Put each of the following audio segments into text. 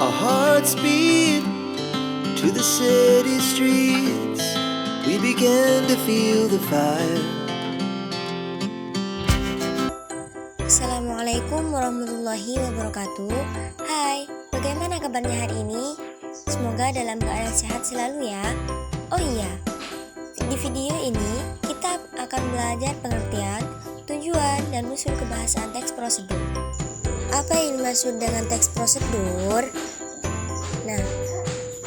Our hearts beat to the city streets. We began to feel the fire. Assalamualaikum warahmatullahi wabarakatuh. Hai, bagaimana kabarnya hari ini? Semoga dalam keadaan sehat selalu ya. Oh iya, di video ini kita akan belajar pengertian, tujuan, dan usul kebahasaan teks prosedur. Apa yang dimaksud dengan teks prosedur? Nah,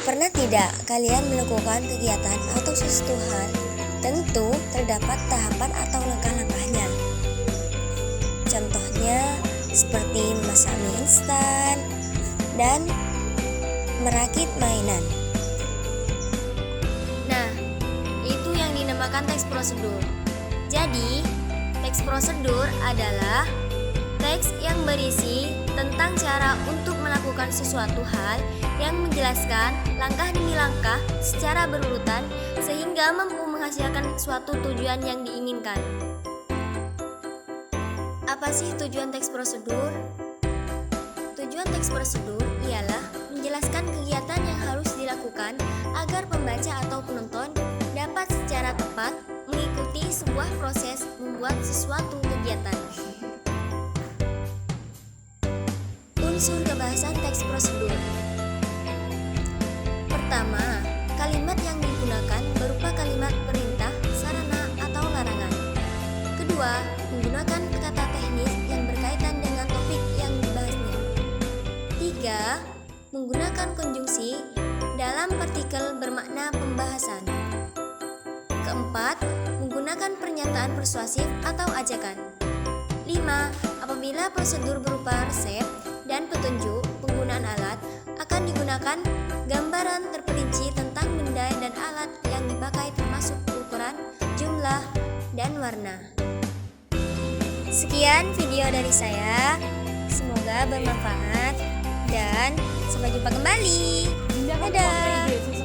pernah tidak kalian melakukan kegiatan atau sesuatu hal? Tentu terdapat tahapan atau langkah-langkahnya. Contohnya seperti masak mie instan dan merakit mainan. Nah, itu yang dinamakan teks prosedur. Jadi, teks prosedur adalah teks yang berisi tentang cara untuk melakukan sesuatu hal yang menjelaskan langkah demi langkah secara berurutan sehingga mampu menghasilkan suatu tujuan yang diinginkan. Apa sih tujuan teks prosedur? Tujuan teks prosedur ialah menjelaskan kegiatan yang harus dilakukan agar pembaca atau penonton dapat secara tepat mengikuti sebuah proses membuat sesuatu kegiatan. Unsur kebahasan teks prosedur. Pertama, kalimat yang digunakan berupa kalimat perintah, sarana, atau larangan. Kedua, menggunakan kata teknis yang berkaitan dengan topik yang dibahasnya. Tiga, menggunakan konjungsi dalam partikel bermakna pembahasan. Keempat, menggunakan pernyataan persuasif atau ajakan. 5. Apabila prosedur berupa resep dan petunjuk penggunaan alat, akan digunakan gambaran terperinci tentang benda dan alat yang dipakai termasuk ukuran, jumlah, dan warna. Sekian video dari saya, semoga bermanfaat dan sampai jumpa kembali. Dadah.